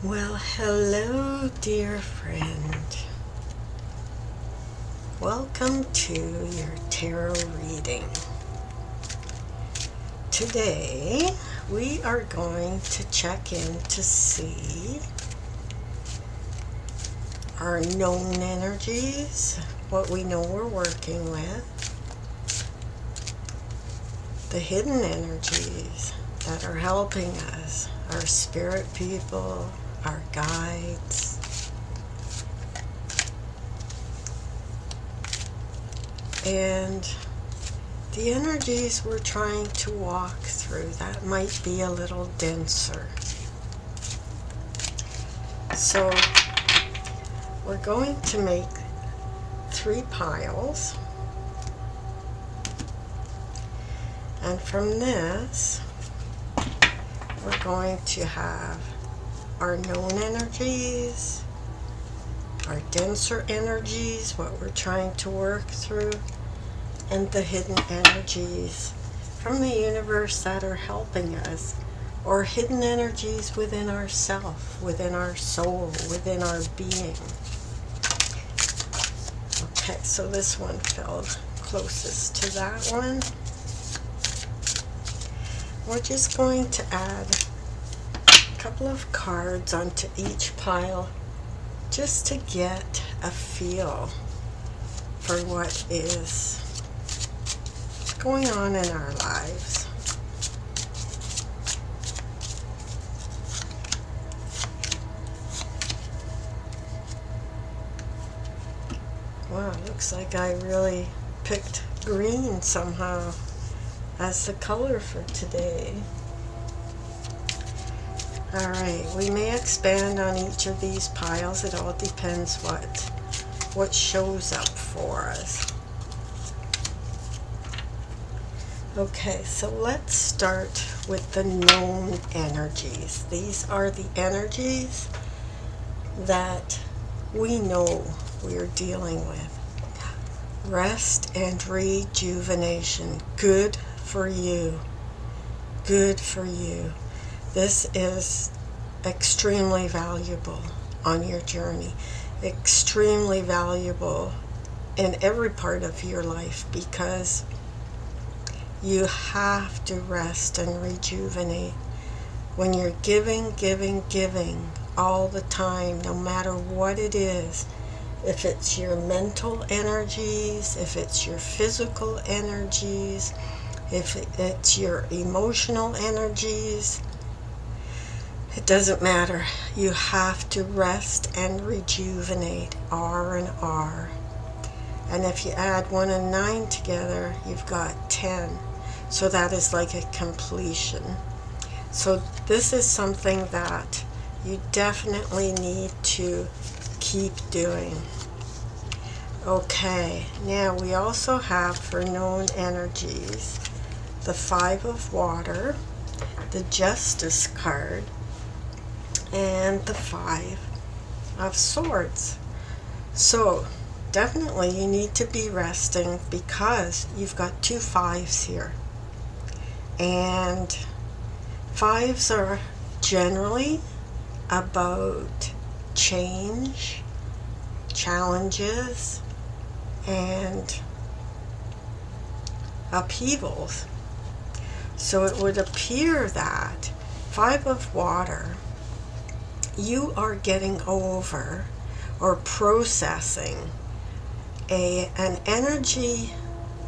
Well, hello, dear friend. Welcome to your tarot reading. Today, we are going to check in to see our known energies, what we know we're working with, the hidden energies that are helping us, our spirit people, our guides, and the energies we're trying to walk through that might be a little denser. So we're going to make 3 piles, and from this we're going to have our known energies, our denser energies, what we're trying to work through, and the hidden energies from the universe that are helping us, or hidden energies within ourself, within our soul, within our being. Okay, so this one fell closest to that one. We're just going to add a couple of cards onto each pile just to get a feel for what is going on in our lives. Wow, looks like I really picked green somehow as the color for today. Alright, we may expand on each of these piles. It all depends what shows up for us. Okay, so let's start with the known energies. These are the energies that we know we're dealing with. Rest and rejuvenation. Good for you. Good for you. This is extremely valuable on your journey. Extremely valuable in every part of your life, because you have to rest and rejuvenate. When you're giving all the time, no matter what it is, if it's your mental energies, if it's your physical energies, if it's your emotional energies, it doesn't matter. You have to rest and rejuvenate, R and R. And if you add 1 and 9 together, you've got 10. So that is like a completion. So this is something that you definitely need to keep doing. Okay, now we also have for known energies the 5 of water, the Justice card, and the 5 of swords. So definitely you need to be resting, because you've got 2 5s here. And 5s are generally about change, challenges, and upheavals. So it would appear that 5 of water, you are getting over or processing an energy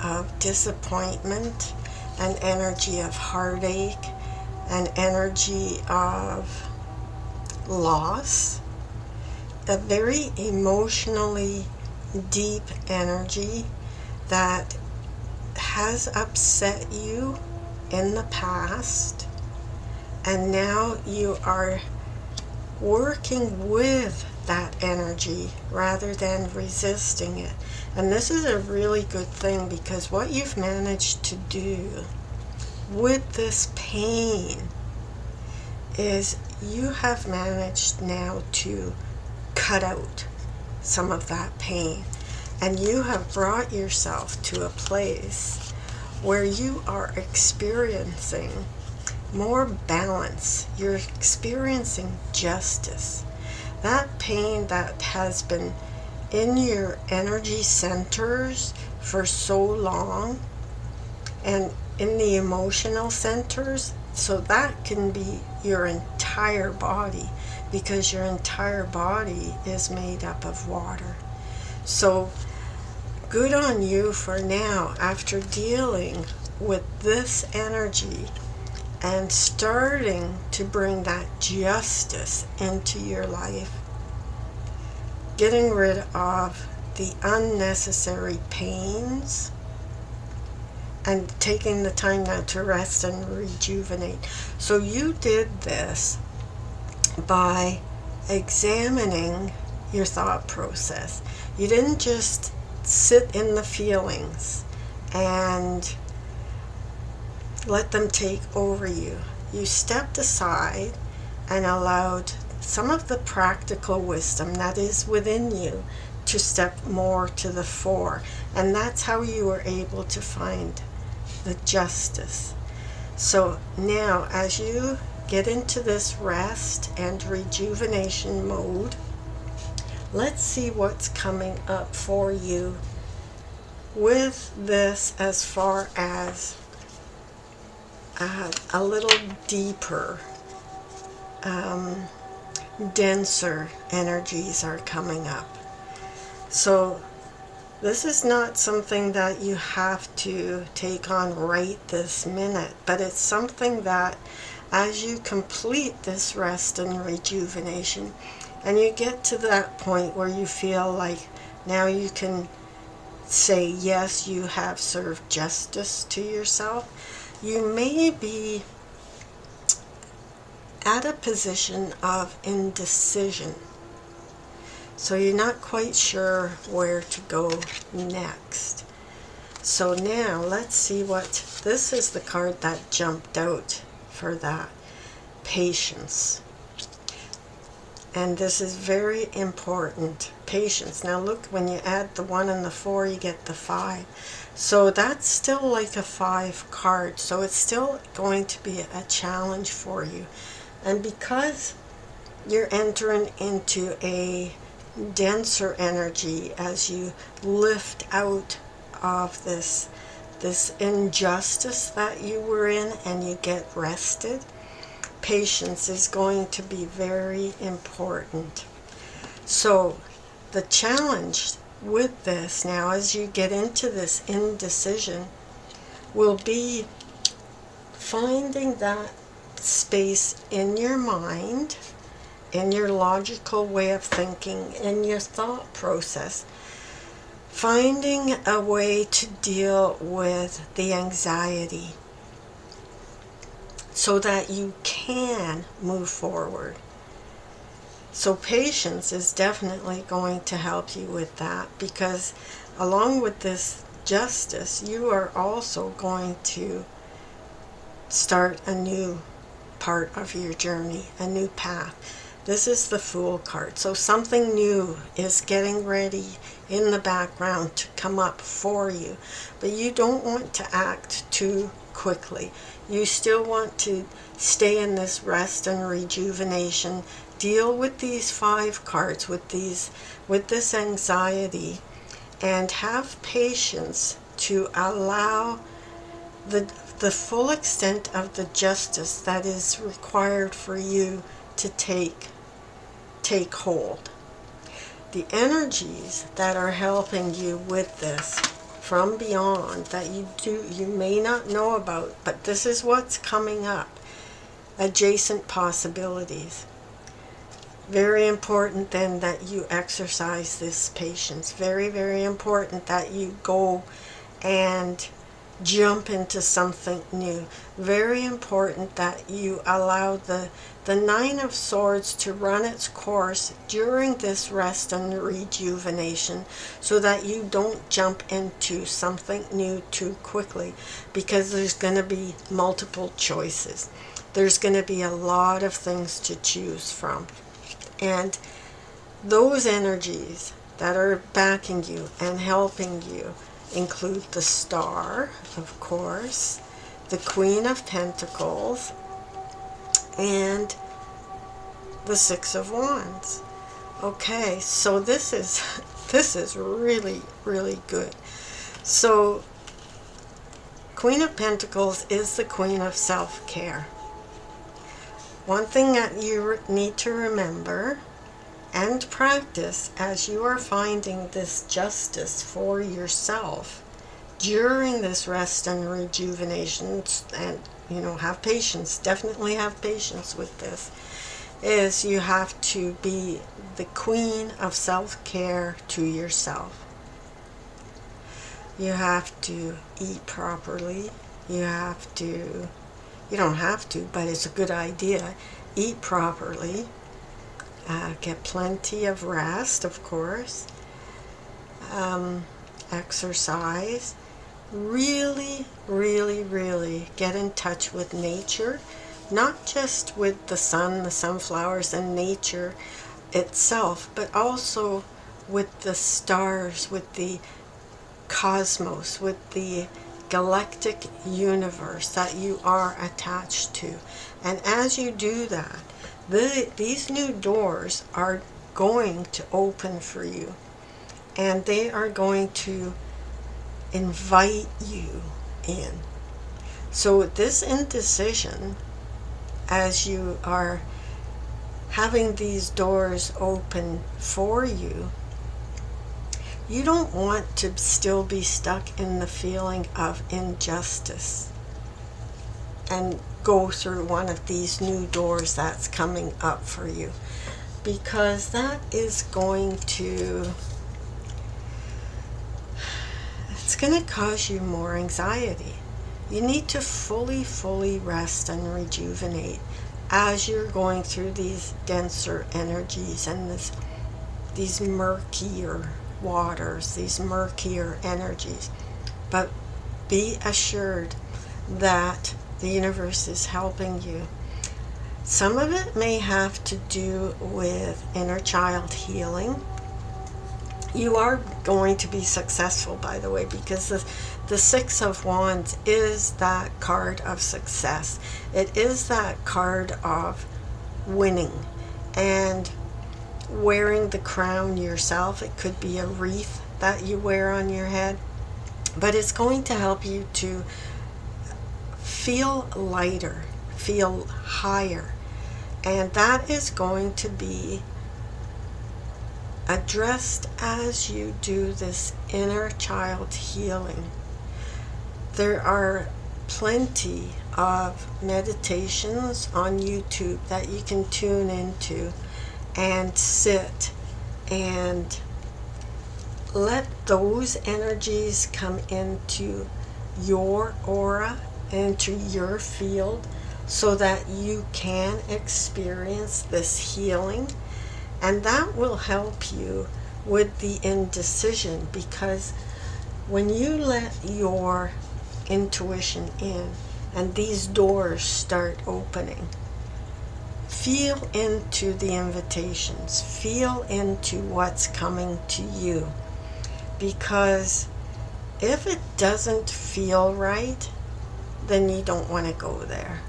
of disappointment, an energy of heartache, an energy of loss, a very emotionally deep energy that has upset you in the past, and now you are working with that energy rather than resisting it. And this is a really good thing, because what you've managed to do with this pain is you have managed now to cut out some of that pain, and you have brought yourself to a place where you are experiencing more balance. You're experiencing justice. That pain that has been in your energy centers for so long and in the emotional centers, so that can be your entire body, because your entire body is made up of water. So good on you for now, after dealing with this energy and starting to bring that justice into your life, getting rid of the unnecessary pains, and taking the time now to rest and rejuvenate. So you did this by examining your thought process. You didn't just sit in the feelings and let them take over you. You stepped aside and allowed some of the practical wisdom that is within you to step more to the fore. And that's how you were able to find the justice. So now, as you get into this rest and rejuvenation mode, let's see what's coming up for you with this, as far as a little deeper, denser energies are coming up. So this is not something that you have to take on right this minute, but it's something that as you complete this rest and rejuvenation, and you get to that point where you feel like now you can say, yes, you have served justice to yourself, you may be at a position of indecision. So you're not quite sure where to go next. So now let's see what, this is the card that jumped out for that. Patience. And this is very important. Patience. Now look, when you add the 1 and the 4, you get the 5. So that's still like a 5 card. So it's still going to be a challenge for you. And because you're entering into a denser energy as you lift out of this injustice that you were in and you get rested, patience is going to be very important. So the challenge with this now, as you get into this indecision, will be finding that space in your mind, in your logical way of thinking, in your thought process, finding a way to deal with the anxiety so that you can move forward. So patience is definitely going to help you with that, because along with this justice, you are also going to start a new part of your journey, a new path. This is the Fool card. So something new is getting ready in the background to come up for you. But you don't want to act too quickly. You still want to stay in this rest and rejuvenation. Deal with these 5 cards, with this anxiety, and have patience to allow the full extent of the justice that is required for you to take hold. The energies that are helping you with this from beyond that you may not know about, but this is what's coming up. Adjacent possibilities. Very important then that you exercise this patience. Very, very important that you go and jump into something new. Very important that you allow the 9 of Swords to run its course during this rest and rejuvenation, so that you don't jump into something new too quickly, because there's going to be multiple choices. There's going to be a lot of things to choose from. And those energies that are backing you and helping you include the Star, of course, the Queen of Pentacles, and the Six of Wands. Okay, so this is really, really good. So Queen of Pentacles is the Queen of self-care. One thing that you need to remember and practice as you are finding this justice for yourself during this rest and rejuvenation, and have patience, definitely have patience with this, is you have to be the queen of self-care to yourself. You have to eat properly. You don't have to, but it's a good idea. Eat properly. Get plenty of rest, of course. Exercise. Really, really, really get in touch with nature. Not just with the sun, the sunflowers, and nature itself, but also with the stars, with the cosmos, with the galactic universe that you are attached to. And as you do that, these new doors are going to open for you, and they are going to invite you in. So this indecision, as you are having these doors open for you, you don't want to still be stuck in the feeling of injustice and go through one of these new doors that's coming up for you, because that is going to, it's going to cause you more anxiety. You need to fully rest and rejuvenate as you're going through these denser energies and these murkier waters, these murkier energies. But be assured that the universe is helping you. Some of it may have to do with inner child healing. You are going to be successful, by the way, because the Six of Wands is that card of success. It is that card of winning and wearing the crown yourself. It could be a wreath that you wear on your head, but it's going to help you to feel lighter, feel higher, and that is going to be addressed as you do this inner child healing. There are plenty of meditations on YouTube that you can tune into and sit and let those energies come into your aura, into your field, so that you can experience this healing. And that will help you with the indecision, because when you let your intuition in and these doors start opening, feel into the invitations, feel into what's coming to you, because if it doesn't feel right, then you don't want to go there.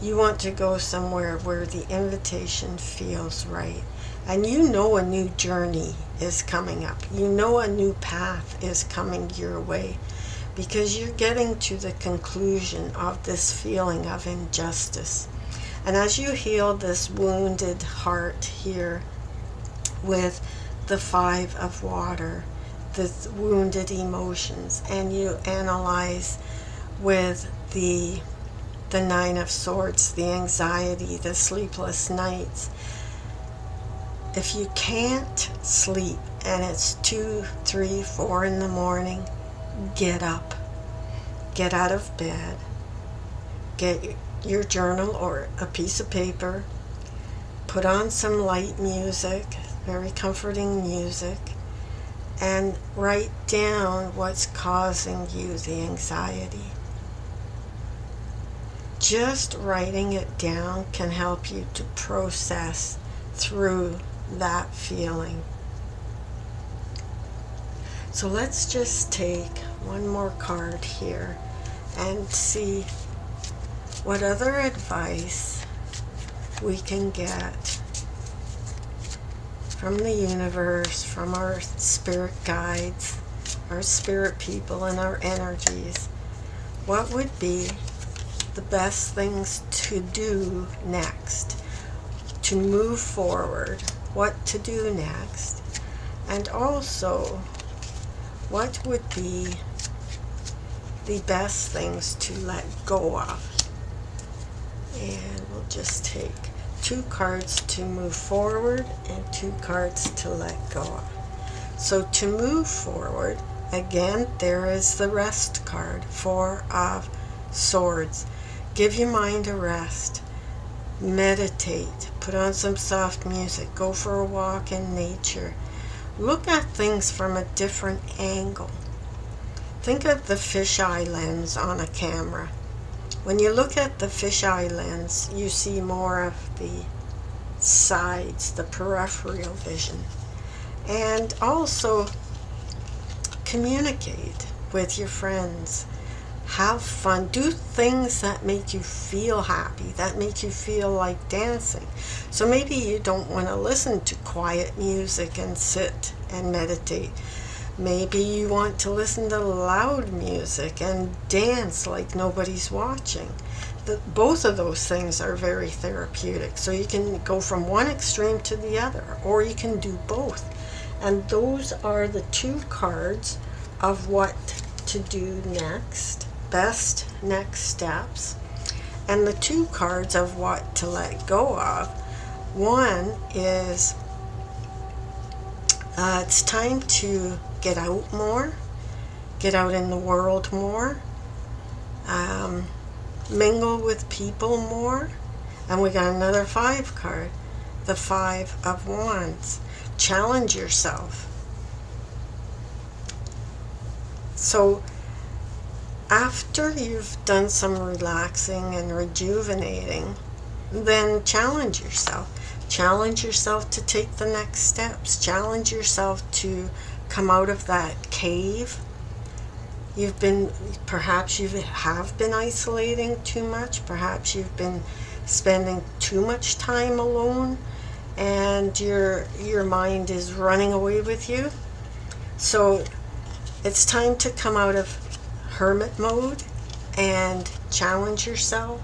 You want to go somewhere where the invitation feels right. And you know a new journey is coming up. You know a new path is coming your way, because you're getting to the conclusion of this feeling of injustice. And as you heal this wounded heart here with the Five of Water, the wounded emotions, and you analyze with the Nine of Swords, the anxiety, the sleepless nights. If you can't sleep and it's 2, 3, 4 in the morning, get up. Get out of bed. Get your journal or a piece of paper. Put on some light music, very comforting music, and write down what's causing you the anxiety. Just writing it down can help you to process through that feeling. So let's just take one more card here and see what other advice we can get from the universe, from our spirit guides, our spirit people, and our energies. What would be the best things to do next, to move forward, what to do next, and also what would be the best things to let go of. And we'll just take 2 cards to move forward and 2 cards to let go of. So to move forward, again, there is the rest card, 4 of Swords. Give your mind a rest. Meditate. Put on some soft music. Go for a walk in nature. Look at things from a different angle. Think of the fisheye lens on a camera. When you look at the fisheye lens, you see more of the sides, the peripheral vision. And also communicate with your friends. Have fun. Do things that make you feel happy, that make you feel like dancing. So maybe you don't want to listen to quiet music and sit and meditate. Maybe you want to listen to loud music and dance like nobody's watching. Both of those things are very therapeutic. So you can go from one extreme to the other, or you can do both. And those are the 2 cards of what to do next, best next steps. And the 2 cards of what to let go of. One is it's time to get out more, get out in the world more, mingle with people more. And we got another 5 card, the 5 of Wands. Challenge yourself. So after you've done some relaxing and rejuvenating, then challenge yourself. Challenge yourself to take the next steps. Challenge yourself to come out of that cave. Perhaps you have been isolating too much. Perhaps you've been spending too much time alone, and your mind is running away with you. So it's time to come out of hermit mode and challenge yourself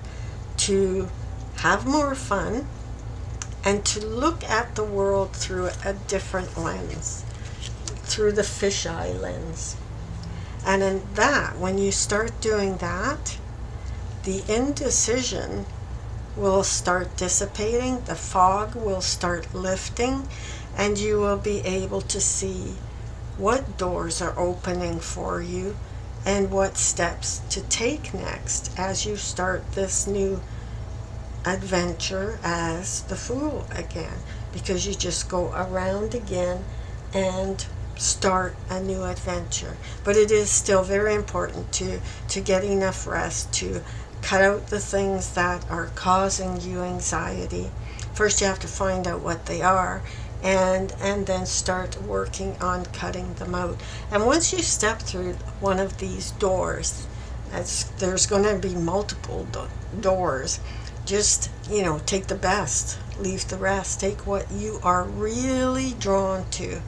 to have more fun and to look at the world through a different lens, through the fisheye lens. And in that, when you start doing that, the indecision will start dissipating, the fog will start lifting, and you will be able to see what doors are opening for you and what steps to take next as you start this new adventure as the Fool again, because you just go around again and start a new adventure. But it is still very important to get enough rest, to cut out the things that are causing you anxiety. First you have to find out what they are, and then start working on cutting them out. And once you step through one of these doors, there's going to be multiple doors. Just, take the best, leave the rest. Take what you are really drawn to.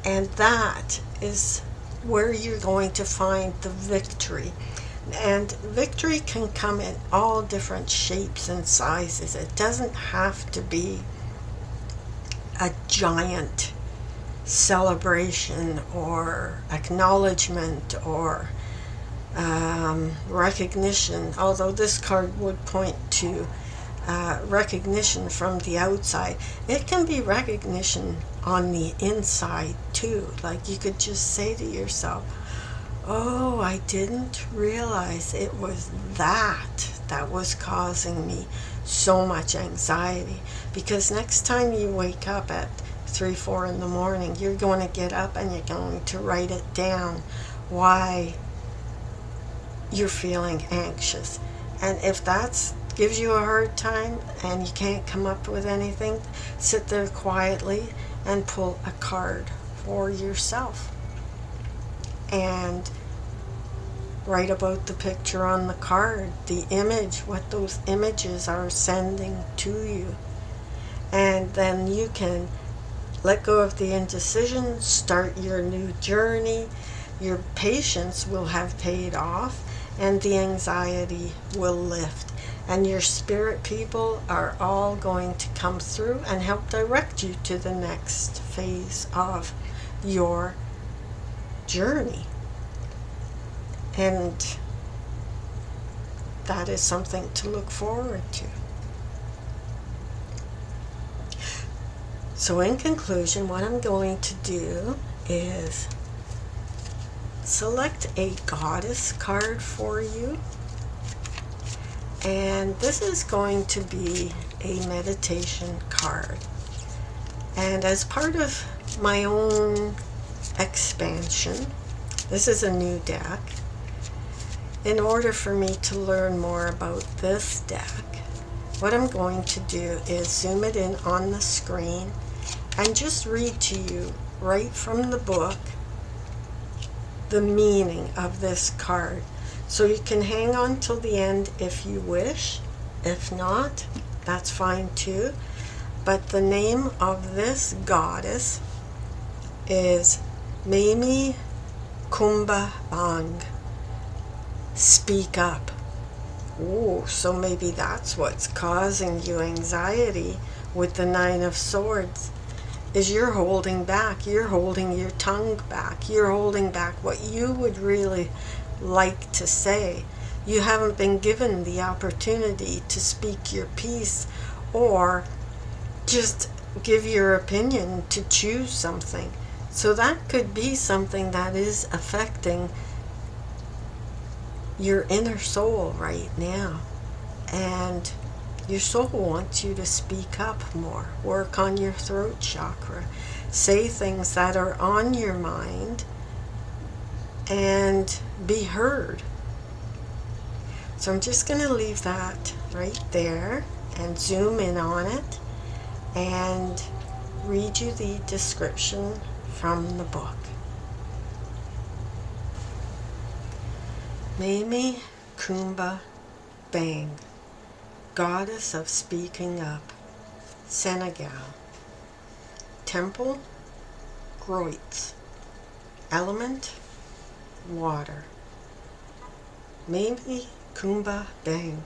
And that is where you're going to find the victory. And victory can come in all different shapes and sizes. It doesn't have to be a giant celebration or acknowledgement or recognition, although this card would point to recognition from the outside. It can be recognition on the inside too. Like you could just say to yourself, oh, I didn't realize it was that was causing me so much anxiety. Because next time you wake up at 3-4 in the morning, you're going to get up and you're going to write it down why you're feeling anxious. And if that gives you a hard time and you can't come up with anything, sit there quietly and pull a card for yourself. And Write about the picture on the card, the image, what those images are sending to you. And then you can let go of the indecision, start your new journey. Your patience will have paid off, and the anxiety will lift. And your spirit people are all going to come through and help direct you to the next phase of your journey. And that is something to look forward to. So in conclusion, what I'm going to do is select a goddess card for you. And this is going to be a meditation card. And as part of my own expansion, this is a new deck. In order for me to learn more about this deck, what I'm going to do is zoom it in on the screen and just read to you right from the book the meaning of this card. So you can hang on till the end if you wish. If not, that's fine too. But the name of this goddess is Mimi Kumba Bang. Speak up. Oh, so maybe that's what's causing you anxiety with the Nine of Swords, is you're holding back. You're holding your tongue back. You're holding back what you would really like to say. You haven't been given the opportunity to speak your piece or just give your opinion, to choose something. So that could be something that is affecting your inner soul right now. And your soul wants you to speak up more. Work on your throat chakra. Say things that are on your mind and be heard. So I'm just going to leave that right there and zoom in on it and read you the description from the book. Mimi Kumba Bang, Goddess of Speaking Up, Senegal. Temple, Groits. Element, water. Mimi Kumba Bang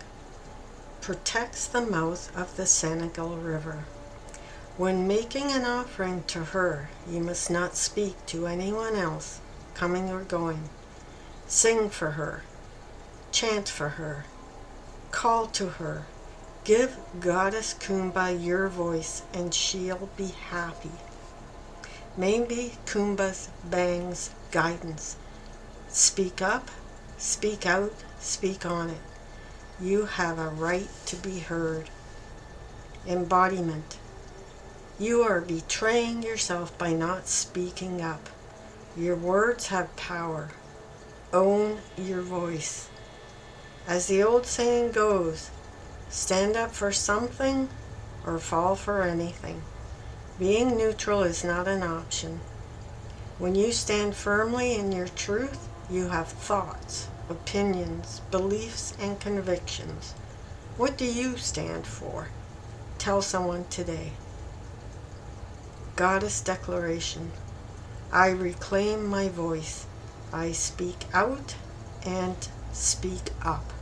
protects the mouth of the Senegal River. When making an offering to her, you must not speak to anyone else, coming or going. Sing for her, chant for her, call to her. Give Goddess Kumba your voice and she'll be happy. Maybe Kumba's Bang's guidance. Speak up, speak out, speak on it. You have a right to be heard. Embodiment. You are betraying yourself by not speaking up. Your words have power. Own your voice. As the old saying goes, stand up for something or fall for anything. Being neutral is not an option. When you stand firmly in your truth, you have thoughts, opinions, beliefs, and convictions. What do you stand for? Tell someone today. Goddess Declaration. I reclaim my voice. I speak out and speak up.